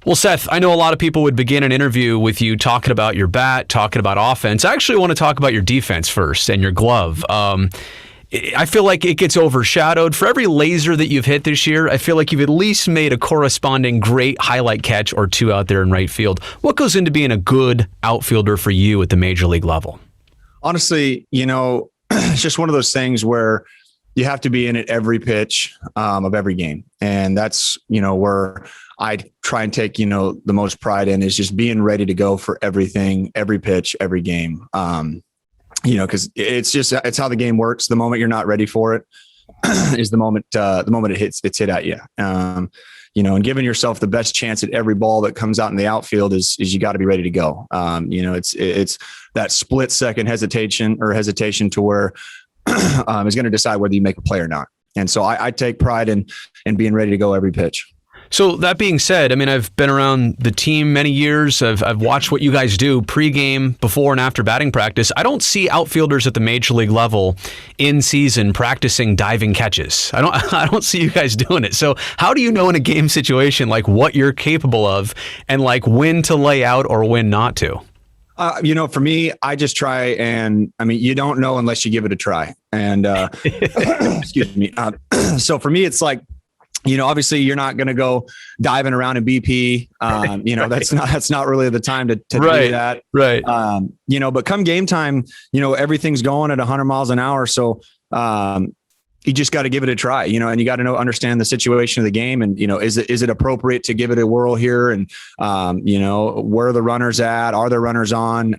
Well, Seth, I know a lot of people would begin an interview with you talking about your bat, talking about offense. I actually want to talk about your defense first and your glove. I feel like it gets overshadowed. For every laser that you've hit this year, I feel like you've at least made a corresponding great highlight catch or two out there in right field. What goes into being a good outfielder for you at the major league level? Honestly, it's just one of those things where you have to be in it every pitch of every game. And that's, where I try and take, the most pride in is just being ready to go for everything, every pitch, every game. Because it's how the game works. The moment you're not ready for it is the moment it's hit at you. And giving yourself the best chance at every ball that comes out in the outfield is you got to be ready to go. It's that split second hesitation to where is going to decide whether you make a play or not. And so I take pride in being ready to go every pitch. So that being said, I mean, I've been around the team many years. I've watched what you guys do pregame, before and after batting practice. I don't see outfielders at the major league level in season practicing diving catches. I don't see you guys doing it. So how do you know in a game situation like what you're capable of and like when to lay out or when not to? For me, I just try you don't know unless you give it a try. And excuse me. So for me, it's like, obviously you're not going to go diving around in BP. That's not really the time to do that. Right. But come game time, everything's going at 100 miles an hour. So, you just got to give it a try, and you got to understand the situation of the game. And, is it appropriate to give it a whirl here? And, where are the runners at? Are there runners on?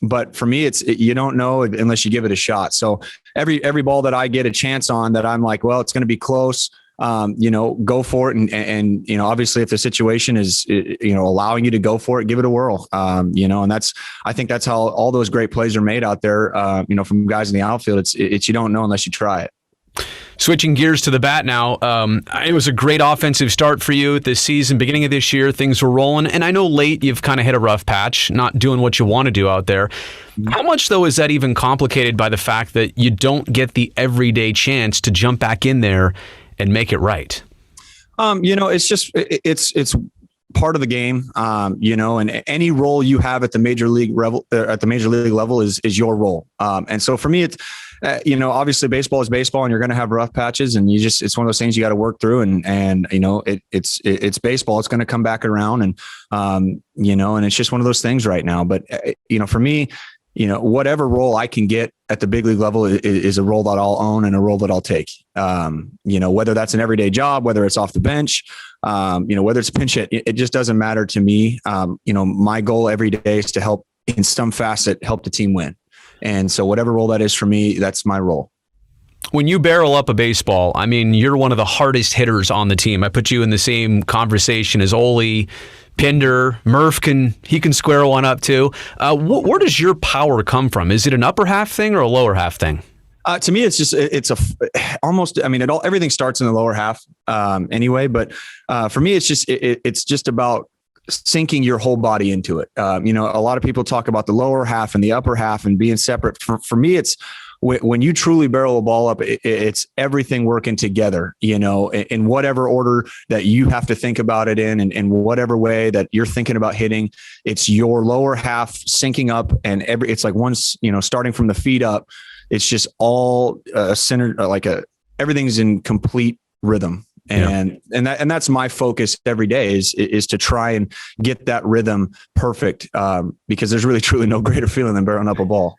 But for me, you don't know unless you give it a shot. So every ball that I get a chance on that I'm like, well, it's going to be close. Go for it. And obviously if the situation is, allowing you to go for it, give it a whirl. And I think that's how all those great plays are made out there, from guys in the outfield. It's you don't know unless you try it. Switching gears to the bat now, it was a great offensive start for you this season. Beginning of this year, things were rolling. And I know late you've kind of hit a rough patch, not doing what you want to do out there. How much, though, is that even complicated by the fact that you don't get the everyday chance to jump back in there and make it right? It's just, it's part of the game, and any role you have at the major league level is your role. And so for me, it's, obviously baseball is baseball and you're going to have rough patches and it's one of those things you got to work through and it's baseball. It's going to come back around and it's just one of those things right now. But, for me, whatever role I can get at the big league level is a role that I'll own and a role that I'll take. Whether that's an everyday job, whether it's off the bench, whether it's pinch hit, it just doesn't matter to me. My goal every day is to help in some facet, help the team win. And so whatever role that is for me, that's my role. When you barrel up a baseball, I mean, you're one of the hardest hitters on the team. I put you in the same conversation as Ole, Pinder, Murph can square one up too. Where does your power come from? Is it an upper half thing or a lower half thing? To me, everything starts in the lower half anyway. But for me, it's just about sinking your whole body into it. A lot of people talk about the lower half and the upper half and being separate. For me, it's when you truly barrel a ball up, it's everything working together, in whatever order that you have to think about it in whatever way that you're thinking about hitting, it's your lower half syncing up and it's like once, starting from the feet up, it's just all centered, everything's in complete rhythm. And that's my focus every day is to try and get that rhythm perfect, because there's really truly no greater feeling than barreling up a ball.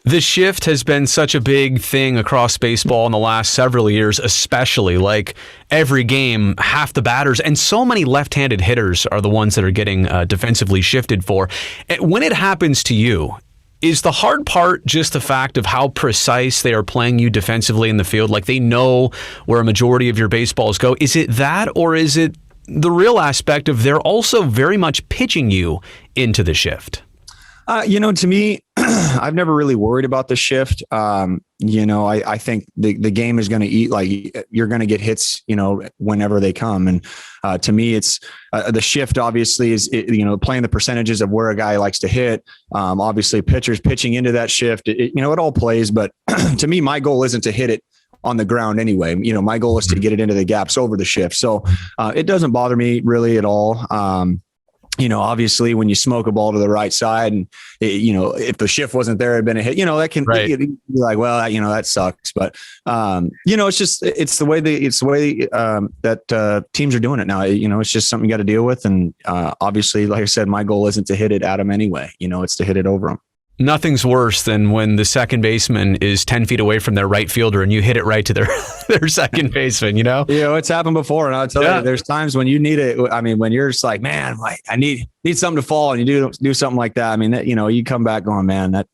The shift has been such a big thing across baseball in the last several years, especially like every game, half the batters and so many left-handed hitters are the ones that are getting defensively shifted for. When it happens to you, is the hard part just the fact of how precise they are playing you defensively in the field? Like they know where a majority of your baseballs go. Is it that, or is it the real aspect of they're also very much pitching you into the shift? To me, I've never really worried about the shift. I think the game is going to eat, like you're going to get hits, whenever they come. And to me, it's the shift obviously is, playing the percentages of where a guy likes to hit. Obviously pitchers pitching into that shift, it all plays. But to me, my goal isn't to hit it on the ground anyway. You know, my goal is to get it into the gaps over the shift. So it doesn't bother me really at all. You know, obviously when you smoke a ball to the right side and, you know, if the shift wasn't there, it'd been a hit, you know, that can be like, well, you know, that sucks. But, you know, it's the way that teams are doing it now. You know, it's just something you got to deal with. And obviously, like I said, my goal isn't to hit it at them anyway. You know, it's to hit it over them. Nothing's worse than when the second baseman is 10 feet away from their right fielder and you hit it right to their second baseman, you know? You know, it's happened before. And I'll tell you, there's times when you need it. I mean, when you're just like, man, like I need something to fall, and you do something like that. I mean, you know, you come back going, man, that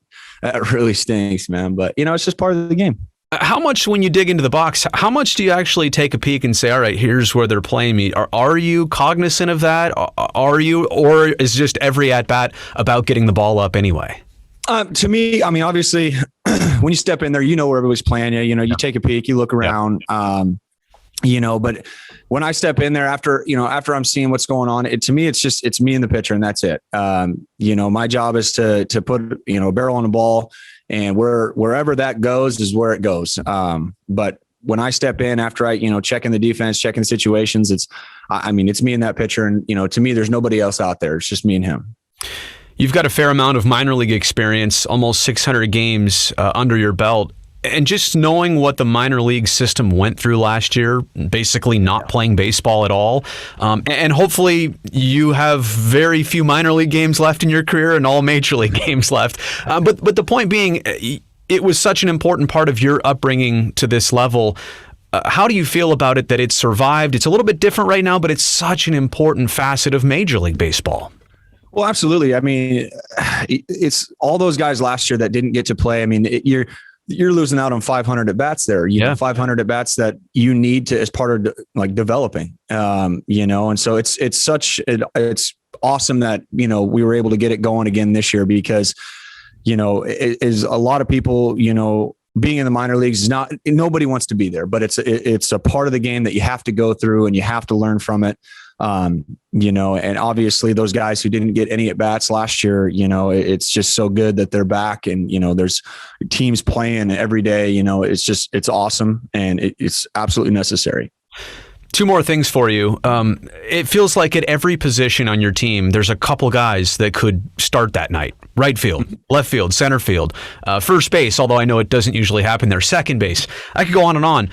really stinks, man. But, you know, it's just part of the game. How much, when you dig into the box, how much do you actually take a peek and say, all right, here's where they're playing me? Are you cognizant of that? Or is just every at bat about getting the ball up anyway? To me, I mean, obviously, when you step in there, you know where everybody's playing you. You know, you take a peek, you look around. You know, but when I step in there after I'm seeing what's going on, to me, it's me and the pitcher, and that's it. You know, my job is to put, you know, a barrel on the ball, and wherever that goes is where it goes. But when I step in after I, you know, checking the defense, checking situations, it's me and that pitcher, and, you know, to me, there's nobody else out there. It's just me and him. You've got a fair amount of minor league experience, almost 600 games under your belt. And just knowing what the minor league system went through last year, basically not playing baseball at all. And hopefully you have very few minor league games left in your career and all major league games left. But the point being, it was such an important part of your upbringing to this level. How do you feel about it that it survived? It's a little bit different right now, but it's such an important facet of Major League Baseball. Well, absolutely. I mean, it's all those guys last year that didn't get to play. I mean, you're losing out on 500 at bats there. You know, 500 at bats that you need to as part of like developing. You know, and so it's awesome that, you know, we were able to get it going again this year, because, you know, it is a lot of people, you know, being in the minor leagues is nobody wants to be there, but it's a part of the game that you have to go through and you have to learn from it. You know, and obviously those guys who didn't get any at bats last year, you know, it's just so good that they're back, and, you know, there's teams playing every day. You know, it's awesome, and it's absolutely necessary. Two more things for you. It feels like at every position on your team, there's a couple guys that could start that night. Right field, left field, center field, first base, although I know it doesn't usually happen there, second base. I could go on and on.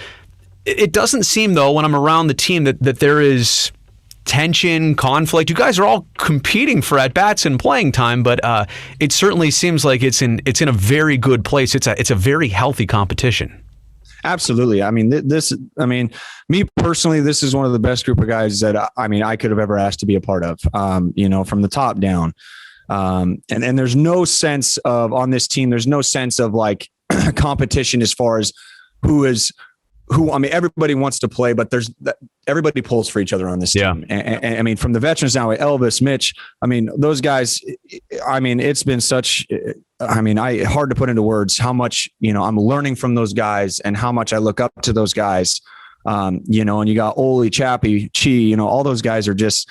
It doesn't seem, though, when I'm around the team that there is tension, conflict. You guys are all competing for at-bats and playing time, but it certainly seems like it's in a very good place. It's a very healthy competition. Absolutely. I mean, me personally, this is one of the best group of guys that I could have ever asked to be a part of, you know, from the top down. And there's no sense of, on this team, there's no sense of like competition as far as who. I mean, everybody wants to play, but everybody pulls for each other on this team. And I mean, from the veterans now, Elvis, Mitch, I mean, those guys, I mean, it's been such, hard to put into words how much, you know, I'm learning from those guys and how much I look up to those guys. You know, and you got Ole, Chappie, Chi, you know, all those guys are just,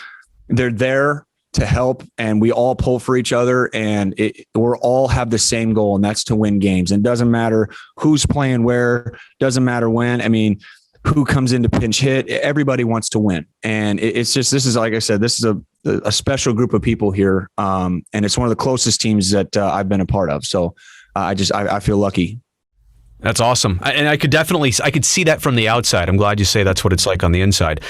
they're there to help, and we all pull for each other, and we're all have the same goal, and that's to win games. And it doesn't matter who's playing where, doesn't matter when. I mean, who comes in to pinch hit, everybody wants to win. And it's just, this is, like I said, this is a special group of people here. And it's one of the closest teams that I've been a part of. So I feel lucky. That's awesome. And I could see that from the outside. I'm glad you say that's what it's like on the inside.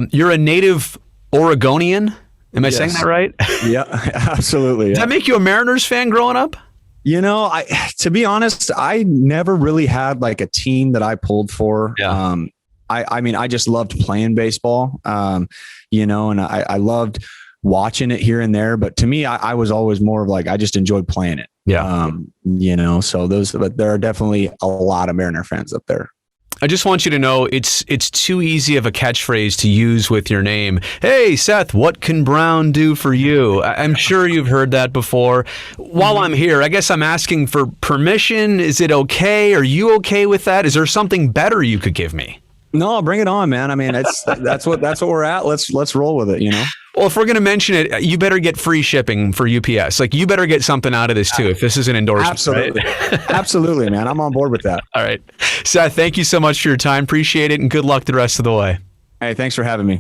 You're a native Oregonian. Am I saying that right? Yeah, absolutely. Does that make you a Mariners fan growing up? You know, to be honest, I never really had like a team that I pulled for. Yeah. I just loved playing baseball, you know, and I loved watching it here and there. But to me, I was always more of like, I just enjoyed playing it. Yeah. You know, but there are definitely a lot of Mariner fans up there. I just want you to know it's too easy of a catchphrase to use with your name. Hey, Seth, what can Brown do for you? I'm sure you've heard that before. While I'm here, I guess I'm asking for permission. Is it okay? Are you okay with that? Is there something better you could give me? No, bring it on, man. I mean, that's what we're at. Let's roll with it, you know? Well, if we're going to mention it, you better get free shipping for UPS. Like, you better get something out of this too, if this is an endorsement. Absolutely. Right? Absolutely, man. I'm on board with that. All right. Seth, thank you so much for your time. Appreciate it, and good luck the rest of the way. Hey, thanks for having me.